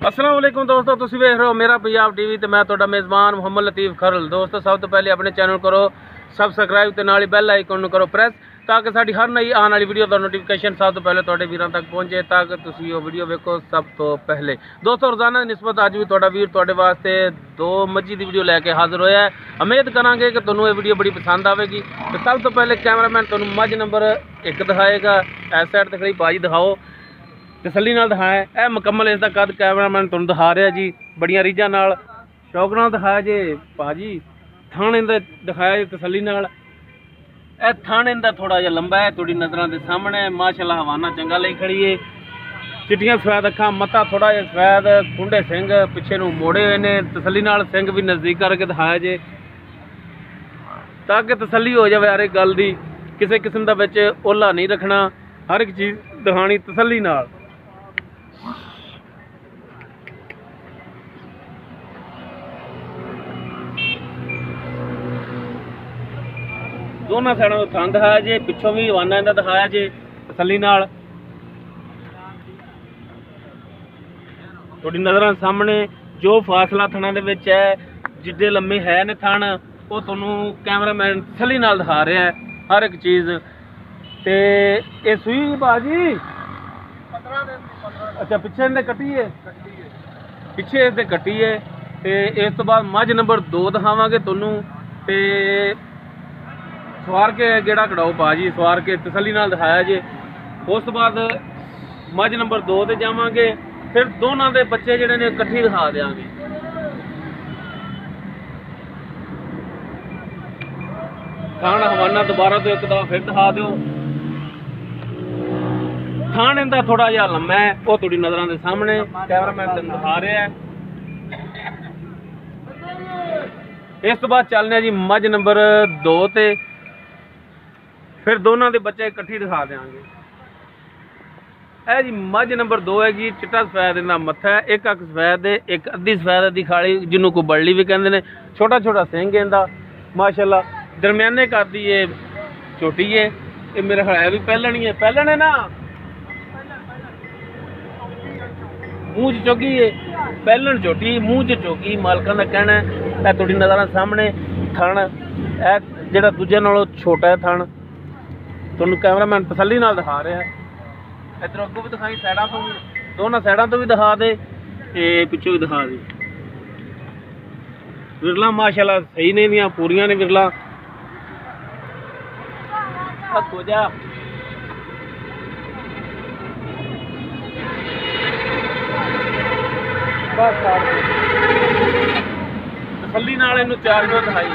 अस्सलाम वालेकुम दोस्तों, तुसीं वेख रहे हो मेरा पंजाब टीवी ते मैं तुहाडा मेज़बान मुहम्मद लतीफ़ खरल। दोस्तों सब तो पहले अपने चैनल करो सबसक्राइब ते नाल बैल आइकन करो प्रेस ताकि साडी हर नई आने वाली वीडियो का नोटिफिकेशन सब तो पहले तुहाडे वीरां तक पहुंचे ताकि तुसीं वो वीडियो वेखो सब तो पहले। दोस्तों रोजाना की निस्बत अज भी तुहाडा वीर तुहाडे वास्ते दो मच्छी की वीडियो लैके हाजिर होया है। उम्मीद करांगे कि तुहानूं ये वीडियो बड़ी पसंद आएगी। तो सब तो पहले कैमरामैन तुहानूं मझ नंबर 1 दिखाएगा, इस साइड ते खड़ी भाजी दिखाओ तसल्ली नाल दिखाया। यह मुकम्मल इसका कद कैमरामैन तुहानूं दिखा रहा जी, बड़िया रीझां नाल शौक नाल दिखाया जे भाजी। थान इहदा दिखाया जी तसल्ली नाल। यह थान इहदा थोड़ा जिहा लंबा है, थोड़ी नज़रां दे सामने माशाअल्लाह हवाना चंगा लई खड़ी है। चिट्टियां सफैद अखां, मत्था थोड़ा जिहा सफैद, खुंडे सिंग पिछे नूं मोड़े हुए ने। तसल्ली नाल सिंग भी नज़दीक करके दिखाया जे ताकि तसल्ली हो जाए हर एक गल दी। किसी किस्म दा विच ओला नहीं रखना, हर एक चीज़ दिखानी तसल्ली नाल। दोनों साइडों थान दिखाया जे, पिछों भी हवाना इहदा दिखाया जे तसल्ली नाल। थोड़ी नज़रां सामने जो फासला थाना दे विच है, जिड्डे लम्मे है ने थान, वो तुहानूं कैमरामैन तसल्ली नाल दिखा रहा है हर एक चीज़। ते ये सूई भाजी 15 दिन। अच्छा पिछे इहदे कट्टी है, पिछे इसदे कट्टी है। ते इस तो बाद मझ नंबर 2 दिखावांगे तुहानूं। ते सवार के गेड़ा कढ़ाओ भाजी, सवार के तसल्ली नाल दिखाया जे। उस तो बाद मझ नंबर 2 ते जावांगे, फिर दोनों के बच्चे जिहड़े ने इकट्ठे दिखा देंगे। थान हवाना दोबारा तो एक दफा फिर दिखा दो। थान इहदा थोड़ा जिहा लम्मा है, वो थोड़ी नज़रां दे सामने कैमरामैन तुहानूं दिखा रहा है। इस तो बाद चलने जी मझ नंबर 2 ते, फिर दोनों के बच्चे इकट्ठे दिखा देंगे। यह जी मझ नंबर 2 है जी, चिट्टा सफैद इहदा मत्था है, एक अख सफैद है, एक अद्धी सफैद अद्धी खाली, जिन्हों को बड़ली भी कहते हैं। छोटा छोटा सिंह इहदा माशाअल्लाह, दरम्याने कर दी है, छोटी है। ये मेरा ख्याल है भी पहलन ही है, पहलन है ना, मूँह च चौकी है, पहलन छोटी मूँह च चौकी। मालकां दा कहना है थोड़ी नज़र सामने थण है जिहड़ा दूजे नालों छोटा है थण, तुहानूं कैमरामैन तसल्ली नाल दिखा रहा है। इधर अगों भी दिखाई, साइडों तो भी, दोनों साइडों तो भी दिखा दे, पिछों भी दिखा दे। विरला माशाअल्लाह सही ने दियां पूरियां ने विरला। हो जा बस तसल्ली नाल इहनूं चार जो दिखाई।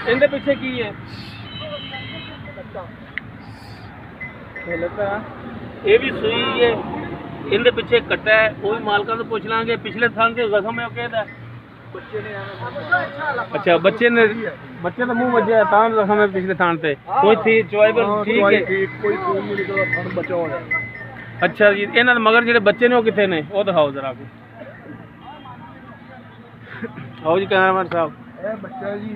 इहदे पिछे की है, ये भी सुई है, इहदे पिछे कट्टा है, वो भी मालकां तो पूछ लांगे। पिछले थान से जख्म है वो कहदा अच्छा बच्चे ने, बच्चे का मुंह वजह तां जख्म है पिछले थान से। कोई थी चवाई पर ठीक है, कोई थान बचा हो जाए। अच्छा जी, इन्हां दे मगर जिहड़े बच्चे ने वो किथे ने, वो दिखाओ जरा। आओ जी कैमरामैन साहब, ये बच्चा जी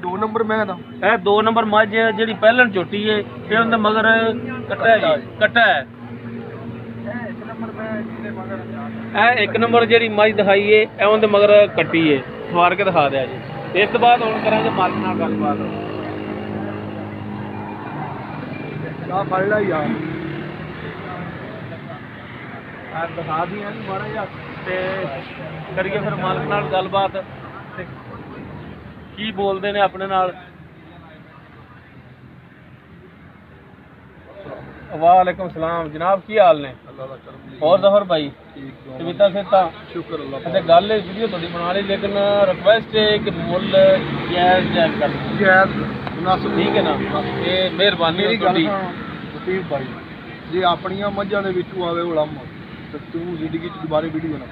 2 नंबर मैं दा, ए 2 नंबर मझ जिहड़ी पहलन छोटी है, फिर उनदे मगर कट्टा है, कट्टा है। ए 1 नंबर जिहड़ी मझ दिखाई है, ए उनदे मगर कट्टी है, सवार के दिखा दिया जी। इस तो बाद हुण करांगे मालिक नाल गलबात। आ फड़ ला यार, आ दिखा दी है माड़ा जिहा ते करिए फिर मालिक नाल गलबात की बोलते ने अपने नाल। वालेकुम सलाम जनाब, की हाल ने? और जफर भाई कविता सेता शुक्र अल्लाह। अच्छा गल वीडियो थोड़ी बना ली, लेकिन रिक्वेस्ट है कि मुल जायज़ जायज़ कर, जायज़ मुनासिब, ठीक है ना? ये मेहरबानी थोड़ी लतीफ भाई जी। अपनियां मझां दे विचों आवे उलम ते तू जिंदगी च दोबारा वीडियो ना,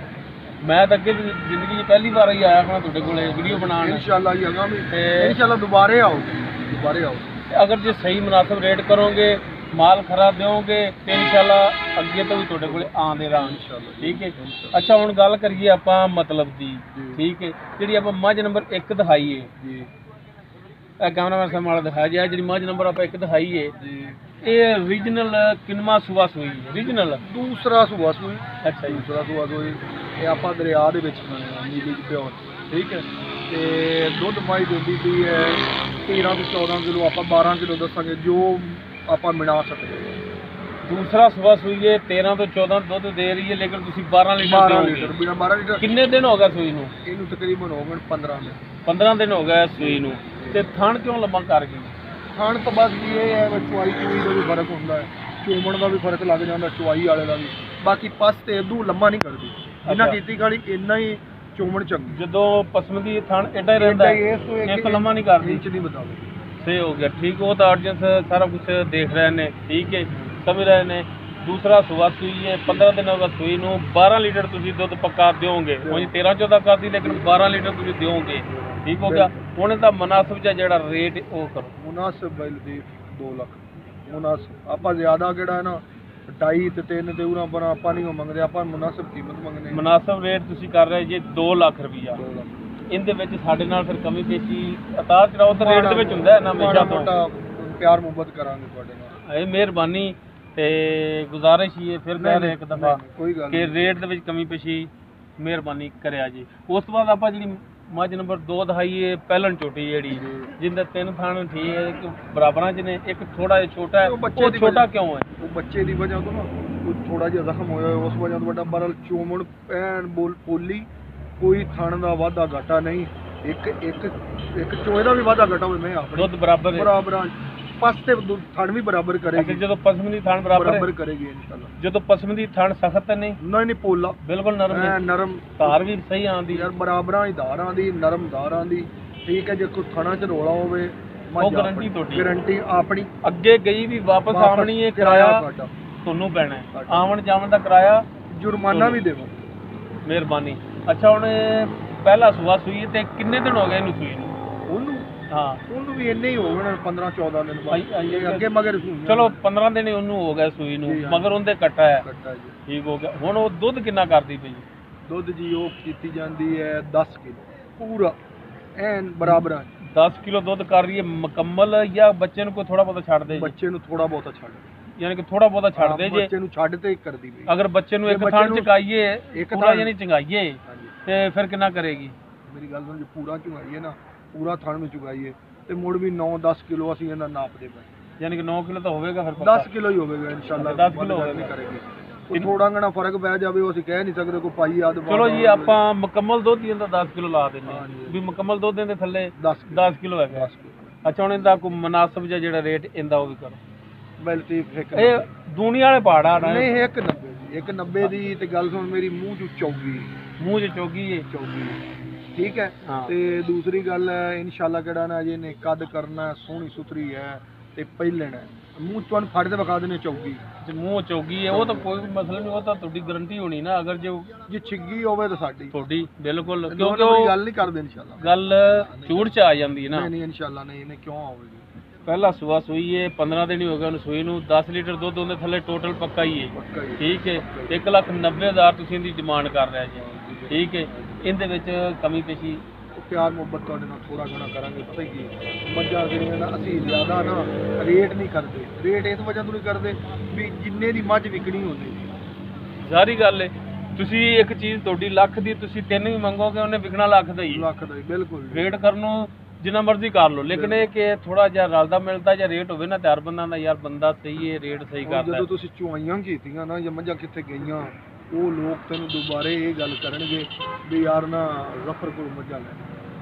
मैं तो अगे जिंदगी पहली बार ही आया अपना तुहाडे कोल वीडियो बनाने। इंशाअल्लाह जी आगामी इंशाअल्लाह दोबारा आओ, दोबारा आओ। अगर जो सही मुनासिब रेट करोगे, माल खरा दोगे तो इंशाअल्लाह अगे तो भी तुहाडे कोल आंदे रहां इंशाअल्लाह, ठीक है। अच्छा हुण गल करिए आपां मतलब दी, ठीक है। जिहड़ी आपां मझ नंबर 1 दिखाई है जी, कैमरामैन साहब वाला दिखाया जी, जिहड़ी मझ नंबर आपां 1 दिखाई है ਇਹ ਰੀਜਨਲ ਕਿੰਨਵਾਂ ਸੂਆ ਸੂਈ ਰੀਜਨਲ ਦੂਸਰਾ ਸੂਆ ਸੂਈ। ਅੱਛਾ ਜੀ, ਦੂਸਰਾ ਸੂਆ ਸੂਈ। ਇਹ ਆਪਾਂ ਦਰਿਆ ਦੇ ਵਿੱਚ ਖਾਣੇ ਆ ਨੀਲੀ ਚ ਪਿਓਰ, ਠੀਕ ਹੈ। ਤੇ ਦੁੱਧ ਮਾਈ ਦਿੰਦੀ ਪਈ ਹੈ 13 ਤੋਂ 14 ਕਿਲੋ, ਆਪਾਂ 12 ਕਿਲੋ ਦੱਸਾਂਗੇ ਜੋ ਆਪਾਂ ਮਿਲਾ ਸਕਦੇ ਹਾਂ। दूसरा सुबह सुई है 13 ਤੋਂ 14 ਦੁੱਧ ਦੇ ਰਹੀ ਹੈ, ਲੇਕਿਨ ਤੁਸੀਂ 12 ਲੀਟਰ ਦਿਓਗੇ। 12 ਲੀਟਰ ਕਿੰਨੇ ਦਿਨ ਹੋ ਗਏ ਸੂਈ ਨੂੰ? ਇਹਨੂੰ ਤਕਰੀਬਨ ਹੋ ਗਏ 15 ਦਿਨ। 15 ਦਿਨ ਹੋ ਗਏ ਸੂਈ ਨੂੰ। ਤੇ ਥਣ ਕਿਉਂ ਲੰਮਾ ਕਰ ਗਈ? ਥਣ ਤਾਂ ਬਸ ਇਹ ਹੈ ਵੀ ਚੁਆਈ ਚੂਈ ਦਾ ਵੀ ਫਰਕ ਹੁੰਦਾ ਹੈ, ਚੋਮਣ ਦਾ ਵੀ ਫਰਕ ਲੱਗ ਜਾਂਦਾ, ਚੁਆਈ ਵਾਲੇ ਦਾ ਵੀ। ਬਾਕੀ ਪਸ ਤੇ ਇਦੋਂ ਲੰਮਾ ਨਹੀਂ ਕਰਦੀ, ਜਿੰਨਾ ਕੀਤੀ ਗਾਲੀ ਇੰਨਾ ਹੀ ਚੋਮਣ ਚੰਗੀ। ਜਦੋਂ ਪਸਮਦੀ ਥਣ ਐਡਾ ਹੀ ਰਹਿੰਦਾ ਹੈ, ਇੱਕ ਲੰਮਾ ਨਹੀਂ ਕਰਦੀ, ਇੰਚ ਨਹੀਂ ਬਤਾਵੇ। ਸਹੀ ਹੋ ਗਿਆ, ਠੀਕ। ਉਹ ਤਾਂ ਆਡੀਅנס ਸਾਰਾ ਕੁਝ ਦੇਖ ਰਹੇ ਨੇ, ਠੀਕ ਹੈ, ਸਮਝ ਰਹੇ ਨੇ। दूसरा सुबह सुई है 15 दिन होगा सुई ਨੂੰ 12 ਲੀਟਰ ਤੁਸੀਂ ਦੁੱਧ ਪੱਕਾ ਦਿਓਗੇ। ਉਹ 13 14 ਕਰਦੀ, ਲੇਕਿਨ 12 ਲੀਟਰ ਤੁਸੀਂ ਦਿਓਗੇ, ਠੀਕ ਹੋ ਗਿਆ। ਹੁਣ ਇਹਦਾ ਮੁਨਾਸਬ ਜਿਹਾ ਜਿਹੜਾ ਰੇਟ ਉਹ ਕਰੋ। ਮੁਨਾਸਬ ਬਾਈ ਦੀ 2 ਲੱਖ ਮੁਨਾਸਬ। ਆਪਾਂ ਜ਼ਿਆਦਾ ਕਿਹੜਾ ਹੈ ਨਾ 2.5 ਤੇ 3 ਤੇ ਉਹਨਾਂ ਪਰ ਆਪਾਂ ਨਹੀਂ ਮੰਗਦੇ, ਆਪਾਂ ਮੁਨਾਸਬ ਕੀਮਤ ਮੰਗਦੇ। ਮੁਨਾਸਬ ਰੇਟ ਤੁਸੀਂ ਕਰ ਰਹੇ ਜੀ 2 ਲੱਖ ਰੁਪਈਆ। ਇਹਦੇ ਵਿੱਚ ਸਾਡੇ ਨਾਲ ਫਿਰ ਕਮੀ ਪੇਸ਼ੀ ਉਤਾਰ ਚੜਾਓ ਤਾਂ ਰੇਟ ਦੇ ਵਿੱਚ ਹੁੰਦਾ ਹੈ ਨਾ, ਹਮੇਸ਼ਾ ਤੋਂ ਪਿਆਰ ਮੁਹੱਬਤ ਕਰਾਂਗੇ ਤੁਹਾਡੇ ਨਾਲ। ਇਹ ਮਿਹਰਬਾਨੀ ਤੇ ਗੁਜ਼ਾਰਿਸ਼ ਹੀ ਹੈ, ਫਿਰ ਕਹਿ ਰਹੇ ਇੱਕ ਦਫਾ ਕਿ ਰੇਟ ਦੇ ਵਿੱਚ ਕਮੀ ਪੇਸ਼ੀ ਮਿਹਰਬਾਨੀ ਕਰਿਆ ਜੀ। ਉਸ ਤੋਂ ਬਾਅਦ ਆਪਾਂ ਜਿਹੜੀ ਮੱਝ ਨੰਬਰ 2 ਦਿਖਾਈਏ, ਪਹਿਲਣ ਝੋਟੀ ਜਿਹੜੀ ਜਿੰਦਾ 3 ਥਾਣ ਠੀਕ ਹੈ, ਇੱਕ ਬਰਾਬਰਾਂ 'ਚ ਨੇ, ਇੱਕ ਥੋੜਾ ਜਿਹਾ ਛੋਟਾ ਹੈ। ਉਹ ਛੋਟਾ ਕਿਉਂ ਹੈ? ਉਹ ਬੱਚੇ ਦੀ ਵਜ੍ਹਾ ਤੋਂ ਨਾ ਥੋੜਾ ਜਿਹਾ ਜ਼ਖਮ ਹੋਇਆ, ਉਸ ਵਜ੍ਹਾ ਤੋਂ ਵੱਡਾ ਬਰਲ ਚੋਮਣ ਐਨ ਪੋਲੀ, ਕੋਈ ਥਣ ਦਾ ਵਾਧਾ ਘਾਟਾ ਨਹੀਂ। ਇੱਕ ਚੋਏ ਦਾ ਵੀ ਵਾਧਾ ਘਾਟਾ ਹੋਵੇ ਮੈਂ ਆਪਣੇ ਦੁੱਧ ਬਰਾਬਰ ਪਸ ਤੇ ਥਣ ਵੀ ਬਰਾਬਰ ਕਰੇਗੀ। ਜਦੋਂ ਪਸਮ ਦੀ ਥਣ ਬਰਾਬਰ ਕਰੇਗੀ ਇਨਸ਼ਾਅੱਲਾ। ਜਦੋਂ ਪਸਮ ਦੀ ਥਣ ਸਖਤ ਨਹੀਂ ਨਹੀਂ ਪੋਲਾ ਬਿਲਕੁਲ ਨਰਮ ਹੈ, ਨਰਮ ਧਾਰ ਵੀ ਸਹੀ ਆਂਦੀ ਯਾਰ, ਬਰਾਬਰਾਂ ਹੀ ਧਾਰਾਂ ਦੀ, ਨਰਮ ਧਾਰਾਂ ਦੀ, ਠੀਕ ਹੈ। ਜੇ ਕੋਈ ਥਣਾ ਚ ਰੋਲਾ ਹੋਵੇ ਉਹ ਗਾਰੰਟੀ ਤੁਹਾਡੀ, ਗਾਰੰਟੀ ਆਪਣੀ। ਅੱਗੇ ਗਈ ਵੀ ਵਾਪਸ ਆਉਣੀ ਹੈ, ਕਿਰਾਇਆ ਤੁਹਾਨੂੰ ਪੈਣਾ ਹੈ, ਆਉਣ ਜਾਵਣ ਦਾ ਕਿਰਾਇਆ, ਜੁਰਮਾਨਾ ਵੀ ਦੇਵੋ, ਮਿਹਰਬਾਨੀ। ਅੱਛਾ, ਹੁਣ ਪਹਿਲਾ ਸੂਆ ਸੂਈ ਤੇ ਕਿੰਨੇ ਦਿਨ ਹੋ ਗਏ ਇਹਨੂੰ ਸੂਈ ਨੂੰ? ਉਹਨੂੰ ਹਾਂ, ਉਹਨੂੰ ਵੀ ਇੰਨੇ ਹੀ ਹੋ ਗਏ 15 14 ਦਿਨ ਅੱਗੇ ਮਗਰ। ਚਲੋ 15 ਦਿਨ ਉਹਨੂੰ ਹੋ ਗਏ ਸੂਈ ਨੂੰ, ਮਗਰ ਉਹਦੇ ਕੱਟਾ ਹੈ, ਠੀਕ ਹੋ ਗਿਆ। ਹੁਣ ਉਹ ਦੁੱਧ ਕਿੰਨਾ ਕਰਦੀ ਪਈ? ਦੁੱਧ ਜੀ ਉਹ ਕੀਤੀ ਜਾਂਦੀ ਹੈ 10 ਕਿਲੋ ਪੂਰਾ ਐਨ ਬਰਾਬਰ। 10 ਕਿਲੋ ਦੁੱਧ ਕਰ ਰਹੀ ਹੈ ਮੁਕੰਮਲ, ਜਾਂ ਬੱਚੇ ਨੂੰ ਕੋਈ ਥੋੜਾ ਬਹੁਤਾ ਛੱਡ ਦੇ? ਬੱਚੇ ਨੂੰ ਥੋੜਾ ਬਹੁਤਾ ਛੱਡ, ਯਾਨੀ ਕਿ ਥੋੜਾ ਬਹੁਤਾ ਛੱਡ ਦੇ ਜੇ। ਬੱਚੇ ਨੂੰ ਛੱਡ ਤੇ ਕਰਦੀ ਪਈ। ਅਗਰ ਬੱਚੇ ਨੂੰ ਇੱਕ ਥਾਂ ਚਕਾਈਏ, ਇੱਕ ਥਾਂ ਯਾਨੀ ਚੰਗਾਈਏ, ਤੇ ਫਿਰ ਕਿੰਨਾ ਕਰੇਗੀ? ਮੇਰੀ ਗੱਲ ਸੁਣ, ਜੇ ਪੂਰਾ ਚੁਗਾਈਏ ਨਾ, ਪੂਰਾ ਥਣ ਨੂੰ ਚੁਗਾਈਏ ਤੇ ਮੁੜ ਵੀ 9-10 ਕਿਲੋ ਅਸੀਂ ਇਹਨਾਂ ਨਾਪਦੇ ਪਏ, ਯਾਨੀ ਕਿ 9 ਕਿਲੋ ਤਾਂ ਹੋਵੇਗਾ, ਫਿਰ 10 ਕਿਲੋ ਹੀ ਹੋਵੇਗਾ ਇਨਸ਼ਾਅੱਲਾ। 10 ਕਿਲੋ ਨਹੀਂ ਕਰੇਗੀ, ਕੋਈ ਥੋੜਾ ਘਣਾ ਫਰਕ ਪੈ ਜਾਵੇ ਉਹ ਅਸੀਂ ਕਹਿ ਨਹੀਂ ਸਕਦੇ, ਕੋਈ ਪਾਈ ਆਦ। ਚਲੋ ਜੀ, ਆਪਾਂ ਮੁਕੰਮਲ ਦੁੱਧ ਇਹਦਾ 10 ਕਿਲੋ ਲਾ ਦਿੰਦੇ ਹਾਂ ਵੀ ਮੁਕੰਮਲ ਦੁੱਧ ਦੇ ਥੱਲੇ 10 ਕਿਲੋ ਹੈਗਾ। ਅੱਛਾ, ਹੁਣ ਇਹਦਾ ਕੋਈ ਮੁਨਾਸਬ ਜਿਹਾ ਜਿਹੜਾ ਰੇਟ ਇਹਦਾ ਉਹ ਵੀ ਕਰੋ। ਇਹ ਦੁਨੀਆ ਵਾਲੇ ਪਹਾੜਾ ਨਹੀਂ, 190 ਜੀ, 190 ਦੀ ਤੇ ਗੱਲ ਸੁਣ ਮੇਰੀ, ਮੂੰਹ ਚ ਚੌਗੀ ਹੈ ਚੌਗੀ, ਠੀਕ ਹੈ। ਤੇ ਦੂਸਰੀ ਗੱਲ ਹੈ ਇਨਸ਼ਾਅੱਲਾ ਕਿਹੜਾ ਨਾ ਜੀ ਨੇ ਕੱਦ ਕਰਨਾ, ਸੋਹਣੀ ਸੁਥਰੀ ਹੈ ਤੇ ਪਹਿਲਣ ਹੈ। ਮੂੰਹ ਤੁਹਾਨੂੰ ਫੜ ਦੇ ਵਿਖਾ ਦੇਣੇ ਚੌਗੀ, ਜੇ ਮੂੰਹ ਚੌਗੀ ਹੈ ਉਹ ਤਾਂ ਕੋਈ ਮਸਲਾ ਨਹੀਂ, ਉਹ ਤਾਂ ਤੁਹਾਡੀ ਗਾਰੰਟੀ ਹੋਣੀ ਨਾ। ਅਗਰ ਜੇ ਛਿੱਗੀ ਹੋਵੇ ਤਾਂ ਸਾਡੀ ਤੁਹਾਡੀ ਬਿਲਕੁਲ, ਕਿਉਂਕਿ ਉਹ ਗੱਲ ਨਹੀਂ ਕਰਦੇ ਇਨਸ਼ਾਅੱਲਾ, ਗੱਲ ਝੂਠ ਚ ਆ ਜਾਂਦੀ ਹੈ ਨਾ। ਨਹੀਂ ਇਨਸ਼ਾਅੱਲਾ ਨਹੀਂ, ਇਹਨੇ ਕਿਉਂ ਆਵੇਗੀ। ਪਹਿਲਾ ਸੂਆ ਸੂਈ ਹੈ 15 ਦਿਨ ਹੀ ਹੋ ਗਏ ਉਹਨੂੰ ਸੂਈ ਨੂੰ, 10 ਲੀਟਰ ਦੁੱਧ ਉਹਦੇ ਥੱਲੇ ਟੋਟਲ ਪੱਕਾ ਹੀ ਹੈ, ਠੀਕ ਹੈ। 1,90,000 ਤੁਸੀਂ ਇਹਦੀ ਡਿਮਾਂਡ ਕਰ ਰਹੇ ਜੀ, ਠੀਕ ਹੈ। ਇਹਦੇ ਵਿੱਚ ਕਮੀ ਪੇਸ਼ੀ ਪਿਆਰ ਮੁਹੱਬਤ ਤੁਹਾਡੇ ਨਾਲ ਥੋੜਾ ਘਣਾ ਕਰਾਂਗੇ। ਪਤਾ ਕੀ ਮੱਝਾਂ ਜਿਹੜੀਆਂ ਨਾ ਅਸੀਂ ਜ਼ਿਆਦਾ ਨਾ ਰੇਟ ਨਹੀਂ ਕਰਦੇ, ਰੇਟ ਇਸ ਵਜ੍ਹਾ ਤੋਂ ਨਹੀਂ ਕਰਦੇ ਵੀ ਜਿੰਨੇ ਦੀ ਮੱਝ ਵਿਕਣੀ ਹੁੰਦੀ। ਸਾਰੀ ਗੱਲ ਹੈ, ਤੁਸੀਂ ਇੱਕ ਚੀਜ਼ ਤੁਹਾਡੀ ਲੱਖ ਦੀ ਤੁਸੀਂ 3 ਵੀ ਮੰਗੋਗੇ, ਉਹਨੇ ਵਿਕਣਾ ਲੱਖ ਦਾ ਹੀ, ਬਿਲਕੁਲ। ਰੇਟ ਕਰਨ ਨੂੰ ਜਿੰਨਾ ਮਰਜ਼ੀ ਕਰ ਲਓ, ਲੇਕਿਨ ਇਹ ਕਿ ਥੋੜਾ ਜਿਹਾ ਰਲਦਾ ਮਿਲਦਾ ਜਾਂ ਰੇਟ ਹੋਵੇ ਨਾ, ਤਿਆਰ ਬੰਦਾ ਦਾ ਯਾਰ ਬੰਦਾ ਸਹੀ ਹੈ, ਰੇਟ ਸਹੀ ਕਰਦਾ। ਜਦੋਂ ਤੁਸੀਂ ਚੁਆਈਆਂ ਕੀਤੀਆਂ ਨਾ ਜਾਂ ਮੱਝਾਂ ਕਿੱਥੇ ਗਈਆਂ, ਉਹ ਲੋਕ ਤੈਨੂੰ ਦੁਬਾਰੇ ਇਹ ਗੱਲ ਕਰਨਗੇ ਵੀ ਯਾਰ ਨਾ ਜ਼ਫਰ ਕੋਲ ਮੱਝਾਂ ਲੈ,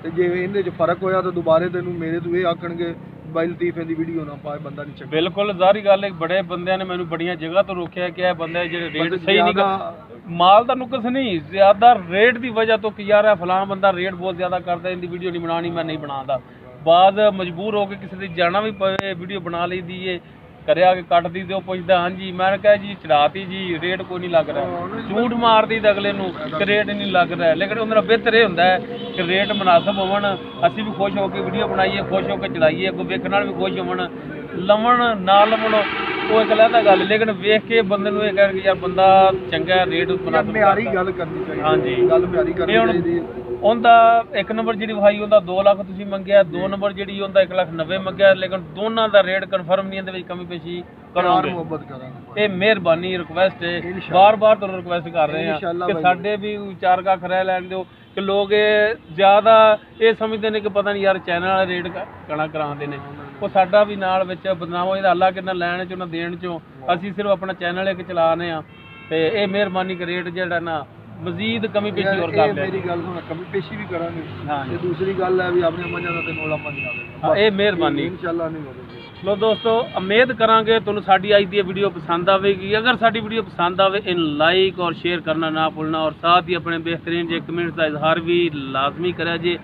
ਤੇ ਜੇ ਇਹਦੇ 'ਚ ਫਰਕ ਹੋਇਆ ਤਾਂ ਦੁਬਾਰੇ ਤੈਨੂੰ ਮੇਰੇ ਤੋਂ ਇਹ ਆਖਣਗੇ ਬਾਈ ਲਤੀਫ ਦੀ ਵੀਡੀਓ ਨਾ ਪਾਏ, ਬੰਦਾ ਨਹੀਂ ਚੰਗਾ। ਬਿਲਕੁਲ ਜ਼ਾਹਰੀ ਗੱਲ ਹੈ, ਬੜੇ ਬੰਦਿਆਂ ਨੇ ਮੈਨੂੰ ਬੜੀਆਂ ਜਗ੍ਹਾ ਤੋਂ ਰੋਕਿਆ ਕਿ ਇਹ ਬੰਦੇ ਜਿਹੜੇ ਰੇਟ ਸਹੀ ਨਹੀਂ ਕਰ, ਮਾਲ ਦਾ ਨੁਕਸ ਨਹੀਂ, ਜ਼ਿਆਦਾ ਰੇਟ ਦੀ ਵਜ੍ਹਾ ਤੋਂ ਕਿ ਯਾਰ ਫਲਾਣਾ ਬੰਦਾ ਰੇਟ ਬਹੁਤ ਜ਼ਿਆਦਾ ਕਰਦਾ, ਇਹਦੀ ਵੀਡੀਓ ਨਹੀਂ ਬਣਾਉਣੀ, ਮੈਂ ਨਹੀਂ ਬਣਾਉਂਦਾ। ਬਾਅਦ ਮਜਬੂਰ ਹੋ ਕੇ ਕਿਸੇ ਦੀ ਜਾਣਾ ਵੀ ਪਵੇ, ਵੀਡੀਓ ਬਣਾ ਲਈ ਦੀ ਏ, ਕਰਿਆ ਕੇ ਕੱਟਦੀ ਤੇ ਉਹ ਪੁੱਛਦਾ ਹਾਂਜੀ, ਮੈਂ ਕਿਹਾ ਜੀ ਚੜਾਤੀ ਜੀ, ਰੇਟ ਕੋਈ ਨਹੀਂ ਲੱਗ ਰਿਹਾ, ਝੂਠ ਮਾਰਦੀ ਤਾਂ ਅਗਲੇ ਨੂੰ ਕਿ ਰੇਟ ਨਹੀਂ ਲੱਗ ਰਿਹਾ। ਲੇਕਿਨ ਉਹਨਾਂ ਦਾ ਬਿਹਤਰ ਇਹ ਹੁੰਦਾ ਹੈ ਕਿ ਰੇਟ ਮੁਨਾਸਬ ਹੋਵਣ, ਅਸੀਂ ਵੀ ਖੁਸ਼ ਹੋ ਕੇ ਵੀਡੀਓ ਬਣਾਈਏ, ਖੁਸ਼ ਹੋ ਕੇ ਚੜਾਈਏ, ਅੱਗੋਂ ਵੇਖਣ ਨਾਲ ਵੀ ਖੁਸ਼ ਹੋਵਣ, ਲਵਣ ਨਾ ਲਵਣ ਉਹ ਇੱਕ ਅਲੱਗ ਗੱਲ, ਲੇਕਿਨ ਵੇਖ ਕੇ ਬੰਦੇ ਨੂੰ ਇਹ ਕਹਿ ਕਿ ਯਾਰ ਬੰਦਾ ਚੰਗਾ ਰੇਟ ਬਣਾ ਮਿਆਰੀ ਗੱਲ ਕਰਨੀ ਚਾਹੀਦੀ। ਹਾਂਜੀ ਗੱਲ ਮਿਆਰੀ ਕਰਨੀ ਚਾਹੀਦੀ। ਉਹਦਾ 1 ਨੰਬਰ ਜਿਹੜੀ ਵਹਾਈ ਉਹਦਾ 2 ਲੱਖ ਤੁਸੀਂ ਮੰਗਿਆ, 2 ਨੰਬਰ ਜਿਹੜੀ ਉਹਦਾ 1,90,000 ਮੰਗਿਆ, ਲੇਕਿਨ ਦੋਨਾਂ ਦਾ ਰੇਟ ਕਨਫਰਮ ਨਹੀਂ, ਇਹਦੇ ਵਿੱਚ ਕਮੀ ਪੇਸ਼ੀ ਕਰੋਗੇ। ਮੁਹੱਬਤ ਕਰਾਂਗੇ। ਇਹ ਮਿਹਰਬਾਨੀ ਰਿਕਵੈਸਟ ਹੈ, ਬਾਰ-ਬਾਰ ਤੁਹਾਨੂੰ ਰਿਕਵੈਸਟ ਕਰ ਰਹੇ ਹਾਂ ਕਿ ਸਾਡੇ ਵੀ 4 ਕੱਖ ਰਹਿ ਲੈਣ ਦਿਓ ਕਿ ਲੋਕ ਇਹ ਜ਼ਿਆਦਾ ਇਹ ਸਮਝਦੇ ਨੇ ਕਿ ਪਤਾ ਨਹੀਂ ਯਾਰ ਚੈਨਲ ਵਾਲੇ ਰੇਟ ਕਣਾ ਕਰਾਉਂਦੇ ਨੇ, ਉਹ ਸਾਡਾ ਵੀ ਨਾਲ ਵਿੱਚ ਬਦਨਾਮ ਇਹਦਾ ਅੱਲਾ ਕਿੰਨਾ ਲੈਣ ਚੋਂ ਨਾ ਦੇਣ ਚੋਂ, ਅਸੀਂ ਸਿਰਫ ਆਪਣਾ ਚੈਨਲ ਇੱਕ ਚਲਾ ਰਹੇ ਹਾਂ ਤੇ ਇਹ ਮਿਹਰਬਾਨੀ ਕਿ ਰੇਟ ਜਿਹੜਾ ਨਾ ਮਜ਼ੀਦ ਕਮੀ ਪੇਸ਼ੀ ਹੋਰ ਕਰ ਲਿਆ। ਮੇਰੀ ਗੱਲ ਸੁਣ, ਕਮੀ ਪੇਸ਼ੀ ਵੀ ਕਰਾਂਗੇ। ਤੇ ਦੂਸਰੀ ਗੱਲ ਹੈ ਵੀ ਆਪਣੀਆਂ ਮੱਝਾਂ ਦਾ ਤੇ ਮੋਲਾ ਨਹੀਂ ਆਵੇ, ਇਹ ਮਿਹਰਬਾਨੀ ਇਨਸ਼ਾਅੱਲਾ ਨਹੀਂ ਹੋਵੇਗੀ। ਲੋ ਦੋਸਤੋ, ਉਮੀਦ ਕਰਾਂਗੇ ਤੁਹਾਨੂੰ ਸਾਡੀ ਅੱਜ ਦੀ ਵੀਡੀਓ ਪਸੰਦ ਆਵੇਗੀ। अगर साड़ी वीडियो पसंद आवे इन लाइक और शेयर करना ना भूलना और साथ ही अपने बेहतरीन जे कमेंट्स का इजहार भी लाजमी करा जे।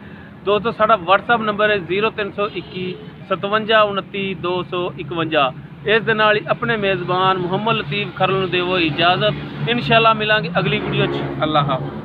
दोस्तों साड़ा WhatsApp नंबर है 0321 57 29 251। इस दे नाल ही अपने मेज़बान मुहम्मद लतीफ़ खरल नूं देवो इजाज़त। इंशाअल्लाह मिलांगे अगली वीडियो च। अल्लाह हाफ़िज़।